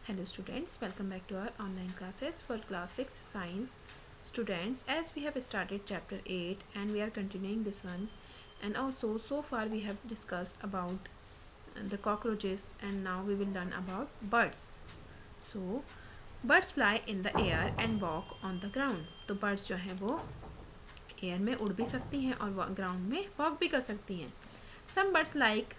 Hello students, welcome back to our online classes for class 6 science students. As we have started chapter 8 and we are continuing this one, and also so far we have discussed about the cockroaches and now we will learn about birds. So birds fly in the air and walk on the ground. तो birds जो हैं वो air में उड़ भी सकती हैं और ग्राउंड में वॉक भी कर सकती हैं. Some birds like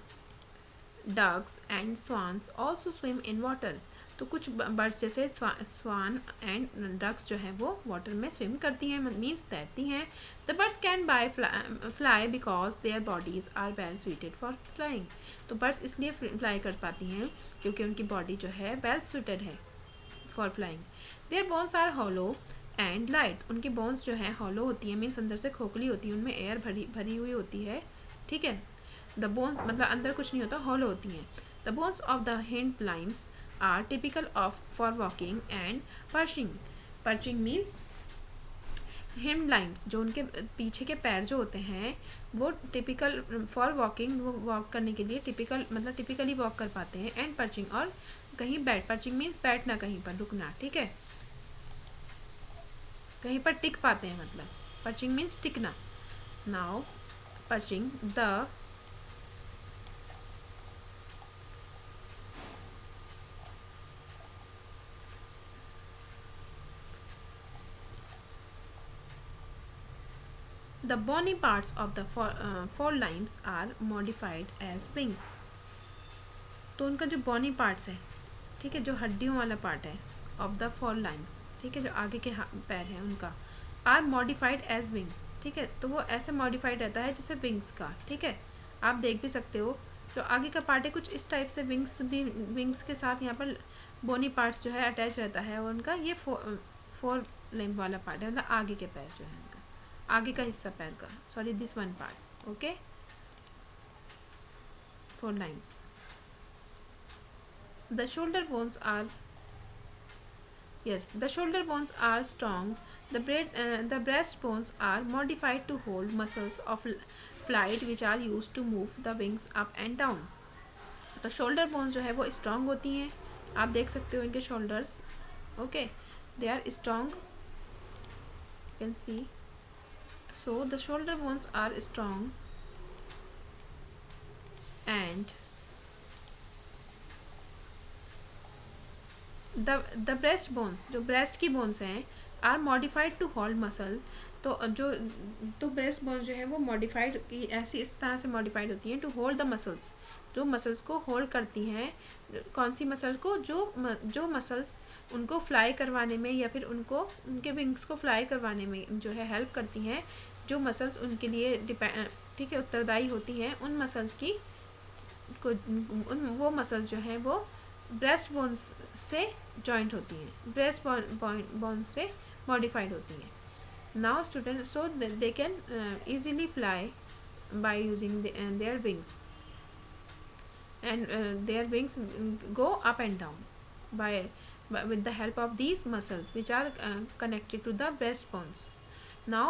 ducks and swans also swim in water. तो कुछ बर्ड्स जैसे स्वान एंड डक्स जो है वो वाटर में स्विम करती हैं, मीन्स तैरती हैं. The birds can by fly because their bodies are well suited for flying. तो बर्ड्स इसलिए फ्लाई कर पाती हैं क्योंकि उनकी बॉडी जो है वेल सुइटेड है for flying. Their bones are hollow and light. उनकी बोन्स जो है हॉलो होती हैं, मीन्स अंदर से खोखली होती है, उनमें एयर भरी हुई होती है. ठीक है. द बोन्स मतलब अंदर कुछ नहीं होता, हॉलो होती हैं. The bones of the hind Lyme's are typical of for walking and perching. Perching means hind Lyme's, जो उनके पीछे के पैर जो होते हैं वो टिपिकल फॉर वॉकिंग, वो वॉक करने के लिए टिपिकल मतलब टिपिकली वॉक कर पाते हैं. एंड पर्चिंग और कहीं पर्चिंग मीन्स बैठना, कहीं पर रुकना. ठीक है, कहीं पर टिक पाते हैं, मतलब पर्चिंग मीन्स टिकना. Now perching The bony parts of the forelimbs are modified as wings. तो उनका जो बॉनी पार्ट्स है, ठीक है, जो हड्डियों वाला पार्ट है ऑफ द forelimbs, ठीक है, जो आगे के पैर हैं उनका, आर मॉडिफाइड एज विंग्स. ठीक है, तो वो ऐसे मॉडिफाइड रहता है जैसे विंग्स का. ठीक है, आप देख भी सकते हो जो आगे का पार्ट है कुछ इस टाइप से विंग्स के साथ यहाँ पर बोनी पार्ट्स जो है अटैच रहता है. और उनका ये फोर लिम्ब वाला पार्ट है, मतलब आगे के पैर जो है उनका, आगे का हिस्सा पैर का, sorry this one part. Okay, four lines. The shoulder bones are the shoulder bones are strong. The breast bones are modified to hold muscles of flight which are used to move the wings up and down. तो shoulder bones जो है वो strong होती हैं, आप देख सकते हो इनके shoulders. Okay, they are strong, you can see. So the shoulder bones are strong and the breast bones, जो breast की bones हैं, are modified to hold muscle. तो breast bones जो है वो modified ऐसी इस तरह से modified होती हैं to hold the muscles, जो muscles को hold करती हैं. कौन सी muscle को? जो muscles उनको fly करवाने में या फिर उनको उनके wings को fly करवाने में जो है help करती हैं, जो मसल्स उनके लिए ठीक है उत्तरदायी होती हैं, उन मसल्स की वो मसल्स जो हैं वो ब्रेस्ट बोन्स से जॉइंट होती हैं, ब्रेस्ट बोन से मॉडिफाइड होती हैं. Now student, so they can easily fly by using their wings and their wings go up and down with the help of these muscles which are connected to the breast bones. Now